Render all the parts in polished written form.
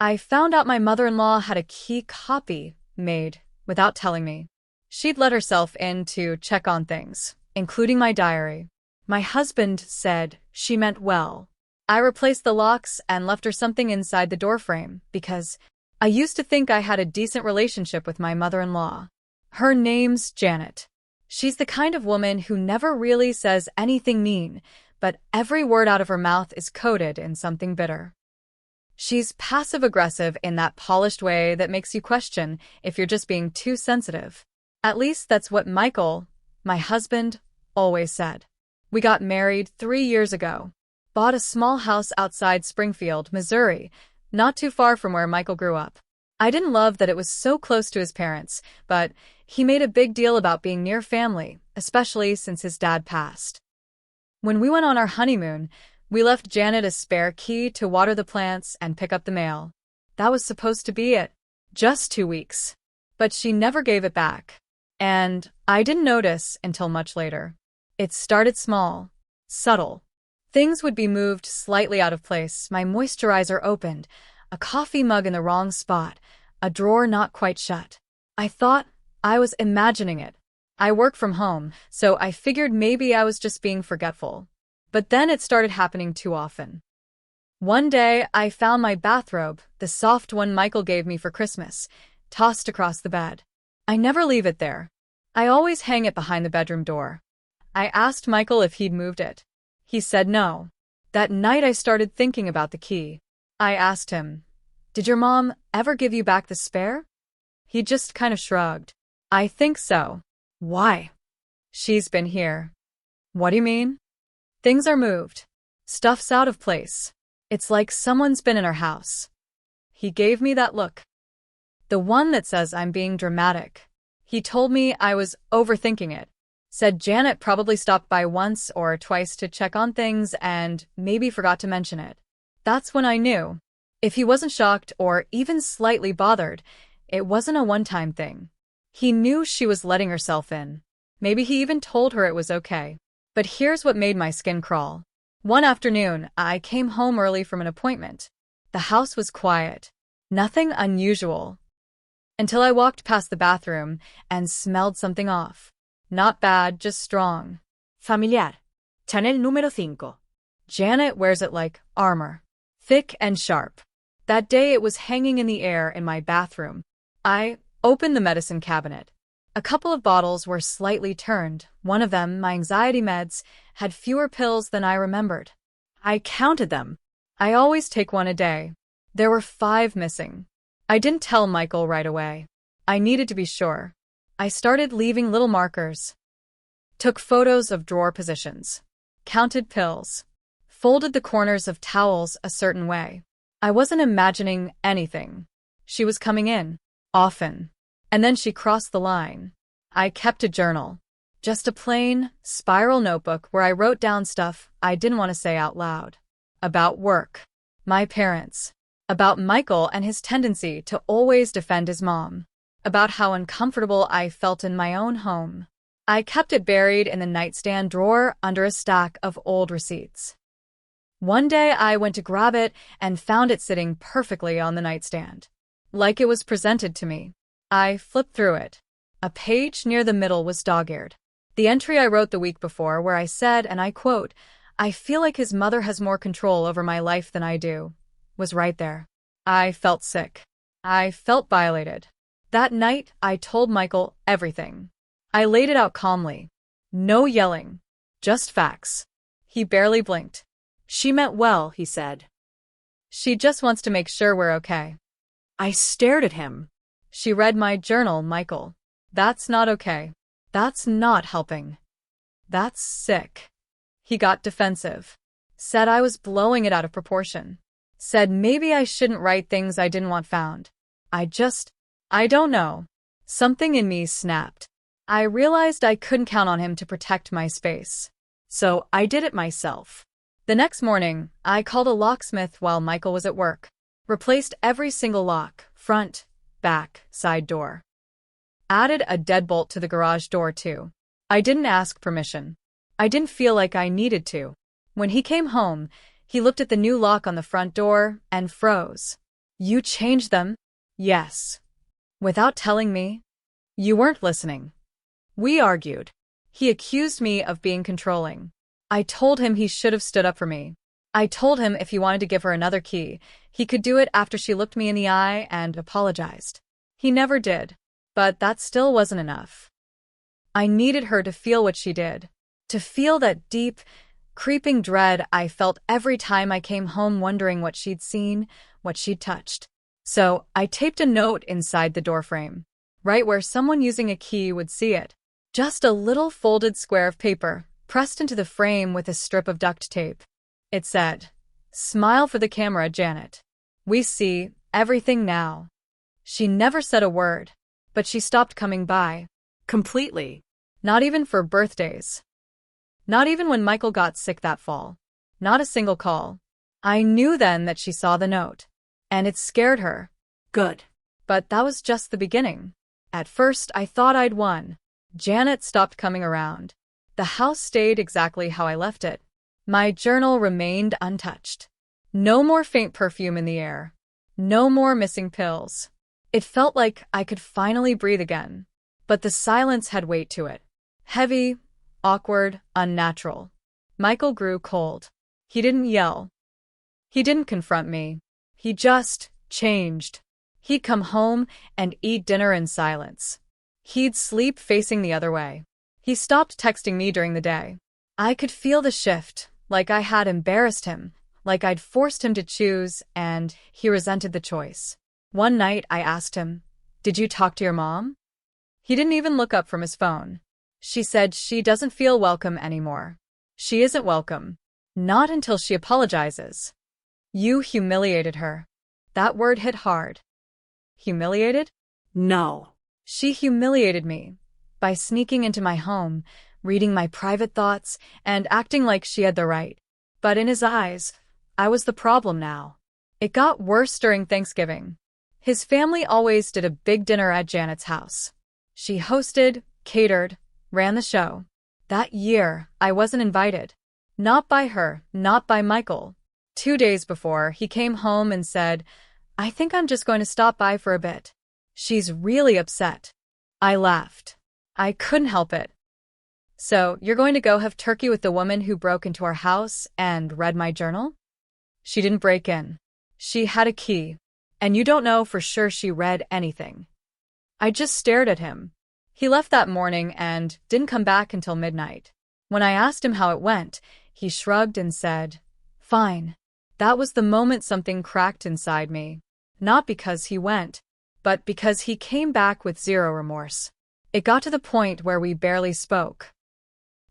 I found out my mother-in-law had a key copy made without telling me. She'd let herself in to check on things, including my diary. My husband said she meant well. I replaced the locks and left her something inside the doorframe because I used to think I had a decent relationship with my mother-in-law. Her name's Janet. She's the kind of woman who never really says anything mean, but every word out of her mouth is coated in something bitter. She's passive-aggressive in that polished way that makes you question if you're just being too sensitive. At least that's what Michael, my husband, always said. We got married 3 years ago. Bought a small house outside Springfield, Missouri, not too far from where Michael grew up. I didn't love that it was so close to his parents, but he made a big deal about being near family, especially since his dad passed. When we went on our honeymoon, we left Janet a spare key to water the plants and pick up the mail. That was supposed to be it. Just 2 weeks. But she never gave it back. And I didn't notice until much later. It started small, subtle. Things would be moved slightly out of place, my moisturizer opened, a coffee mug in the wrong spot, a drawer not quite shut. I thought I was imagining it. I work from home, so I figured maybe I was just being forgetful. But then it started happening too often. One day, I found my bathrobe, the soft one Michael gave me for Christmas, tossed across the bed. I never leave it there. I always hang it behind the bedroom door. I asked Michael if he'd moved it. He said no. That night I started thinking about the key. I asked him, "Did your mom ever give you back the spare?" He just kind of shrugged. "I think so." "Why?" "She's been here." "What do you mean?" "Things are moved. Stuff's out of place. It's like someone's been in our house." He gave me that look. The one that says I'm being dramatic. He told me I was overthinking it. Said Janet probably stopped by once or twice to check on things and maybe forgot to mention it. That's when I knew. If he wasn't shocked or even slightly bothered, it wasn't a one-time thing. He knew she was letting herself in. Maybe he even told her it was okay. But here's what made my skin crawl. One afternoon, I came home early from an appointment. The house was quiet. Nothing unusual. Until I walked past the bathroom and smelled something off. Not bad, just strong. Familiar. Chanel número 5. Janet wears it like armor. Thick and sharp. That day it was hanging in the air in my bathroom. I opened the medicine cabinet. A couple of bottles were slightly turned. One of them, my anxiety meds, had fewer pills than I remembered. I counted them. I always take one a day. There were 5 missing. I didn't tell Michael right away. I needed to be sure. I started leaving little markers. Took photos of drawer positions. Counted pills. Folded the corners of towels a certain way. I wasn't imagining anything. She was coming in. Often. And then she crossed the line. I kept a journal. Just a plain, spiral notebook where I wrote down stuff I didn't want to say out loud. About work. My parents. About Michael and his tendency to always defend his mom. About how uncomfortable I felt in my own home. I kept it buried in the nightstand drawer under a stack of old receipts. One day I went to grab it and found it sitting perfectly on the nightstand. Like it was presented to me. I flipped through it. A page near the middle was dog-eared. The entry I wrote the week before where I said, and I quote, "I feel like his mother has more control over my life than I do," was right there. I felt sick. I felt violated. That night, I told Michael everything. I laid it out calmly. No yelling. Just facts. He barely blinked. "She meant well," he said. "She just wants to make sure we're okay." I stared at him. "She read my journal, Michael. That's not okay. That's not helping. That's sick." He got defensive. Said I was blowing it out of proportion. Said maybe I shouldn't write things I didn't want found. I don't know. Something in me snapped. I realized I couldn't count on him to protect my space. So I did it myself. The next morning, I called a locksmith while Michael was at work. Replaced every single lock, front, back, side door. Added a deadbolt to the garage door too. I didn't ask permission. I didn't feel like I needed to. When he came home, he looked at the new lock on the front door and froze. You changed them? Yes. Without telling me? You weren't listening. We argued. He accused me of being controlling. I told him he should have stood up for me. I told him if he wanted to give her another key, he could do it after she looked me in the eye and apologized. He never did, but that still wasn't enough. I needed her to feel what she did, to feel that deep, creeping dread I felt every time I came home wondering what she'd seen, what she'd touched. So I taped a note inside the doorframe, right where someone using a key would see it. Just a little folded square of paper, pressed into the frame with a strip of duct tape. It said, "Smile for the camera, Janet. We see everything now." She never said a word, but she stopped coming by. Completely. Not even for birthdays. Not even when Michael got sick that fall. Not a single call. I knew then that she saw the note, and it scared her. Good. But that was just the beginning. At first, I thought I'd won. Janet stopped coming around. The house stayed exactly how I left it. My journal remained untouched. No more faint perfume in the air. No more missing pills. It felt like I could finally breathe again. But the silence had weight to it. Heavy, awkward, unnatural. Michael grew cold. He didn't yell. He didn't confront me. He just changed. He'd come home and eat dinner in silence. He'd sleep facing the other way. He stopped texting me during the day. I could feel the shift, like I had embarrassed him, like I'd forced him to choose, and he resented the choice. One night I asked him, "Did you talk to your mom?" He didn't even look up from his phone. She said she doesn't feel welcome anymore. She isn't welcome. Not until she apologizes. You humiliated her. That word hit hard. Humiliated? No. She humiliated me by sneaking into my home, reading my private thoughts, and acting like she had the right. But in his eyes, I was the problem now. It got worse during Thanksgiving. His family always did a big dinner at Janet's house. She hosted, catered, ran the show. That year, I wasn't invited. Not by her, not by Michael. 2 days before, he came home and said, "I think I'm just going to stop by for a bit. She's really upset." I laughed. I couldn't help it. "So, you're going to go have turkey with the woman who broke into our house and read my journal?" She didn't break in. She had a key. And you don't know for sure she read anything. I just stared at him. He left that morning and didn't come back until midnight. When I asked him how it went, he shrugged and said, "Fine." That was the moment something cracked inside me. Not because he went, but because he came back with zero remorse. It got to the point where we barely spoke.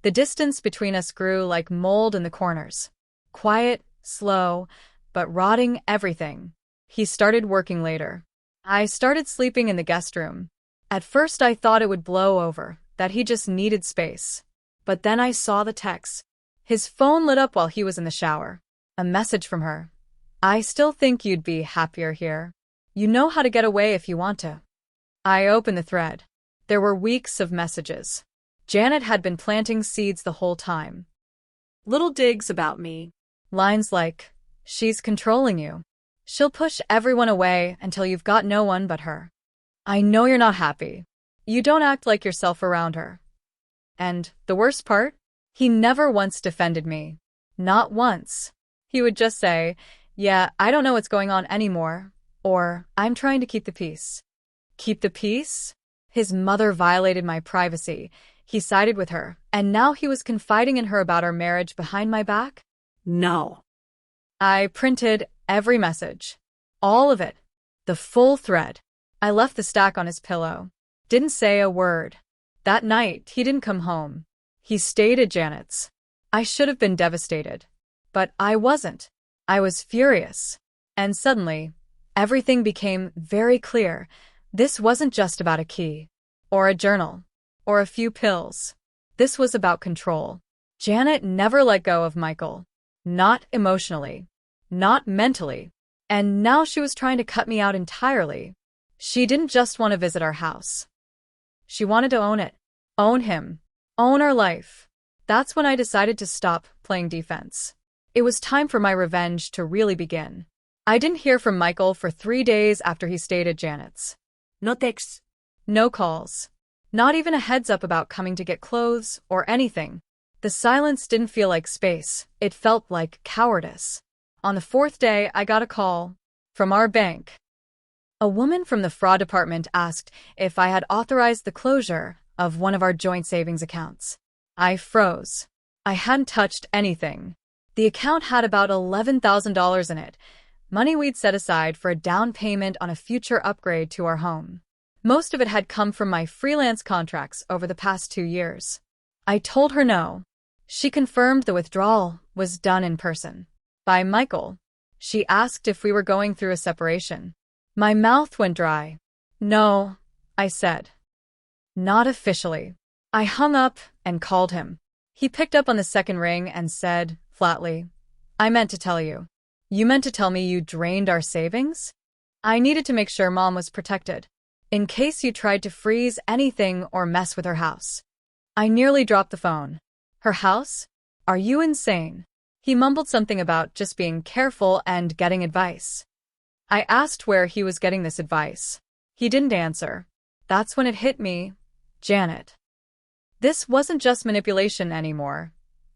The distance between us grew like mold in the corners. Quiet, slow, but rotting everything. He started working later. I started sleeping in the guest room. At first I thought it would blow over, that he just needed space. But then I saw the text. His phone lit up while he was in the shower. A message from her. "I still think you'd be happier here. You know how to get away if you want to." I opened the thread. There were weeks of messages. Janet had been planting seeds the whole time. Little digs about me. Lines like, "She's controlling you. She'll push everyone away until you've got no one but her. I know you're not happy. You don't act like yourself around her." And the worst part? He never once defended me. Not once. He would just say, "Yeah, I don't know what's going on anymore," or "I'm trying to keep the peace." Keep the peace? His mother violated my privacy. He sided with her, and now he was confiding in her about our marriage behind my back? No. I printed every message. All of it. The full thread. I left the stack on his pillow. Didn't say a word. That night, he didn't come home. He stayed at Janet's. I should have been devastated. But I wasn't. I was furious. And suddenly, everything became very clear. This wasn't just about a key, or a journal, or a few pills. This was about control. Janet never let go of Michael. Not emotionally. Not mentally. And now she was trying to cut me out entirely. She didn't just want to visit our house. She wanted to own it. Own him. Own our life. That's when I decided to stop playing defense. It was time for my revenge to really begin. I didn't hear from Michael for 3 days after he stayed at Janet's. No texts. No calls. Not even a heads up about coming to get clothes or anything. The silence didn't feel like space. It felt like cowardice. On the 4th day, I got a call from our bank. A woman from the fraud department asked if I had authorized the closure of one of our joint savings accounts. I froze. I hadn't touched anything. The account had about $11,000 in it, money we'd set aside for a down payment on a future upgrade to our home. Most of it had come from my freelance contracts over the past 2 years. I told her no. She confirmed the withdrawal was done in person. By Michael. She asked if we were going through a separation. My mouth went dry. No, I said. Not officially. I hung up and called him. He picked up on the second ring and said, flatly, I meant to tell you. You meant to tell me you drained our savings? I needed to make sure Mom was protected, in case you tried to freeze anything or mess with her house. I nearly dropped the phone. Her house? Are you insane? He mumbled something about just being careful and getting advice. I asked where he was getting this advice. He didn't answer. That's when it hit me. Janet. This wasn't just manipulation anymore.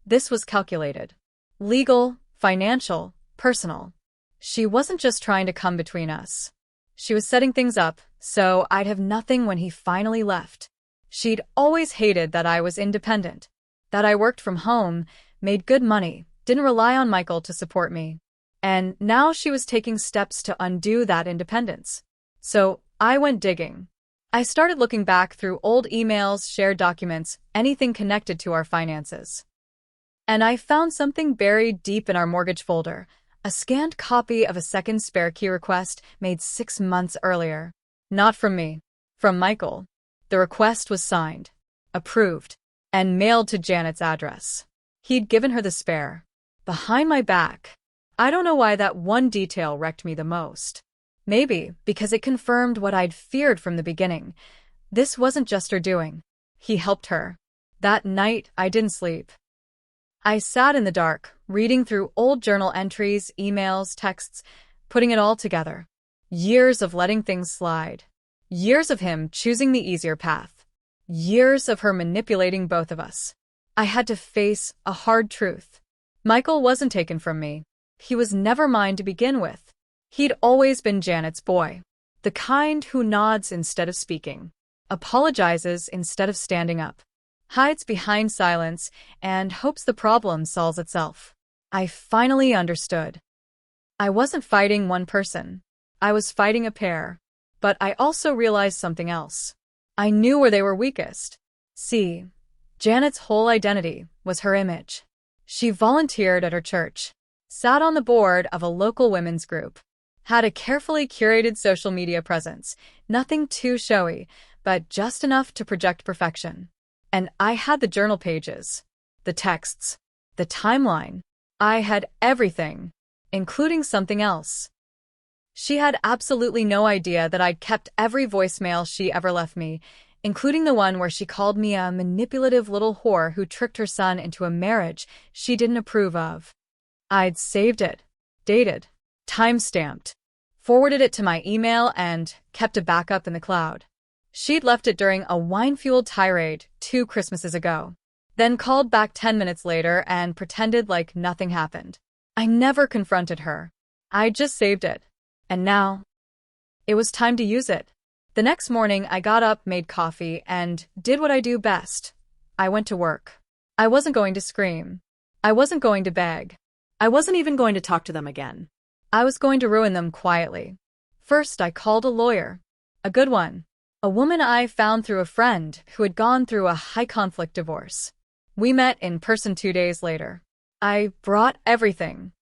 This was calculated. Legal, financial, personal. She wasn't just trying to come between us. She was setting things up so I'd have nothing when he finally left. She'd always hated that I was independent, that I worked from home, made good money, didn't rely on Michael to support me. And now she was taking steps to undo that independence. So I went digging. I started looking back through old emails, shared documents, anything connected to our finances. And I found something buried deep in our mortgage folder, a scanned copy of a second spare key request made 6 months earlier. Not from me, from Michael. The request was signed, approved, and mailed to Janet's address. He'd given her the spare. Behind my back. I don't know why that one detail wrecked me the most. Maybe because it confirmed what I'd feared from the beginning. This wasn't just her doing. He helped her. That night, I didn't sleep. I sat in the dark, reading through old journal entries, emails, texts, putting it all together. Years of letting things slide. Years of him choosing the easier path. Years of her manipulating both of us. I had to face a hard truth. Michael wasn't taken from me. He was never mine to begin with. He'd always been Janet's boy. The kind who nods instead of speaking, apologizes instead of standing up, hides behind silence, and hopes the problem solves itself. I finally understood. I wasn't fighting one person. I was fighting a pair. But I also realized something else. I knew where they were weakest. See, Janet's whole identity was her image. She volunteered at her church, sat on the board of a local women's group, had a carefully curated social media presence, nothing too showy, but just enough to project perfection. And I had the journal pages, the texts, the timeline. I had everything, including something else. She had absolutely no idea that I'd kept every voicemail she ever left me, including the one where she called me a manipulative little whore who tricked her son into a marriage she didn't approve of. I'd saved it, dated, time-stamped, forwarded it to my email, and kept a backup in the cloud. She'd left it during a wine-fueled tirade 2 Christmases ago, then called back 10 minutes later and pretended like nothing happened. I never confronted her. I just saved it. And now, it was time to use it. The next morning, I got up, made coffee, and did what I do best. I went to work. I wasn't going to scream. I wasn't going to beg. I wasn't even going to talk to them again. I was going to ruin them quietly. First, I called a lawyer. A good one. A woman I found through a friend who had gone through a high-conflict divorce. We met in person 2 days later. I brought everything.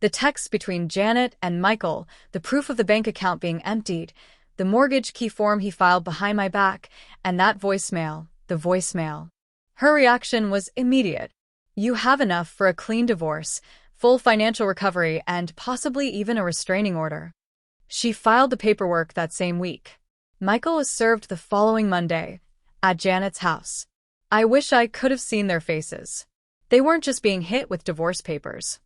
The texts between Janet and Michael, the proof of the bank account being emptied, the mortgage key form he filed behind my back, and that voicemail, the voicemail. Her reaction was immediate. You have enough for a clean divorce, full financial recovery, and possibly even a restraining order. She filed the paperwork that same week. Michael was served the following Monday, at Janet's house. I wish I could have seen their faces. They weren't just being hit with divorce papers.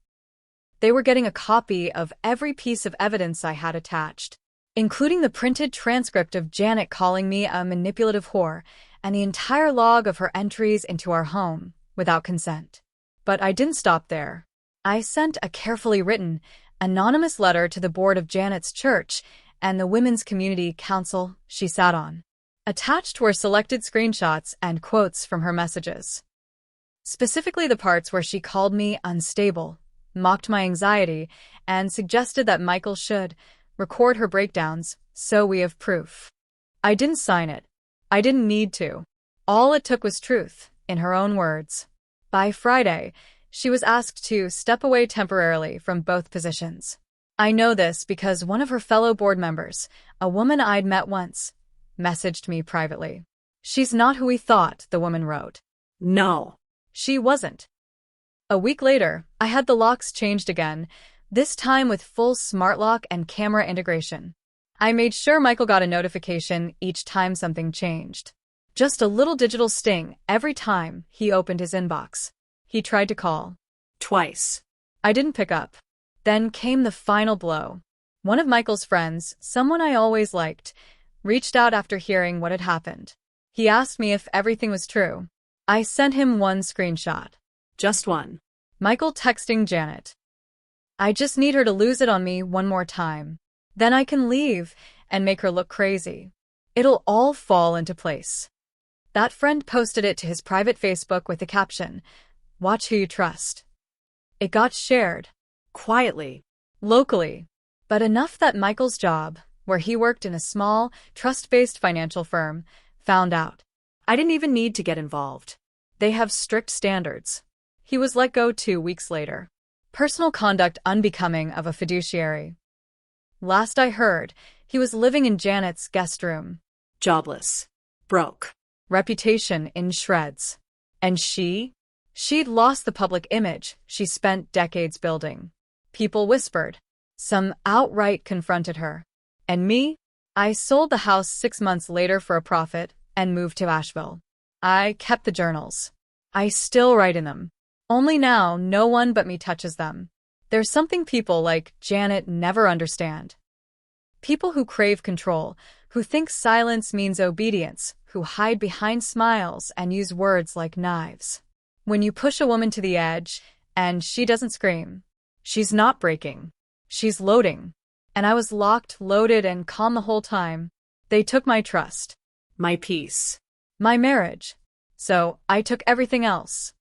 They were getting a copy of every piece of evidence I had attached, including the printed transcript of Janet calling me a manipulative whore and the entire log of her entries into our home without consent. But I didn't stop there. I sent a carefully written, anonymous letter to the board of Janet's church and the Women's Community Council she sat on. Attached were selected screenshots and quotes from her messages. Specifically the parts where she called me unstable, mocked my anxiety, and suggested that Michael should record her breakdowns so we have proof. I didn't sign it. I didn't need to. All it took was truth, in her own words. By Friday, she was asked to step away temporarily from both positions. I know this because one of her fellow board members, a woman I'd met once, messaged me privately. "She's not who we thought," the woman wrote. No. She wasn't. A week later, I had the locks changed again, this time with full smart lock and camera integration. I made sure Michael got a notification each time something changed. Just a little digital sting every time he opened his inbox. He tried to call. Twice. I didn't pick up. Then came the final blow. One of Michael's friends, someone I always liked, reached out after hearing what had happened. He asked me if everything was true. I sent him one screenshot. Just one. Michael texting Janet. "I just need her to lose it on me one more time. Then I can leave and make her look crazy. It'll all fall into place." That friend posted it to his private Facebook with the caption, "Watch who you trust." It got shared. Quietly. Locally. But enough that Michael's job, where he worked in a small, trust-based financial firm, found out. I didn't even need to get involved. They have strict standards. He was let go 2 weeks later. Personal conduct unbecoming of a fiduciary. Last I heard, he was living in Janet's guest room. Jobless. Broke. Reputation in shreds. And she'd lost the public image she spent decades building. People whispered. Some outright confronted her. And me? I sold the house 6 months later for a profit and moved to Asheville. I kept the journals. I still write in them. Only now no one but me touches them. There's something people like Janet never understand. People who crave control, who think silence means obedience, who hide behind smiles and use words like knives. When you push a woman to the edge, and she doesn't scream, she's not breaking. She's loading. And I was locked, loaded, and calm the whole time. They took my trust. My peace. My marriage. So I took everything else.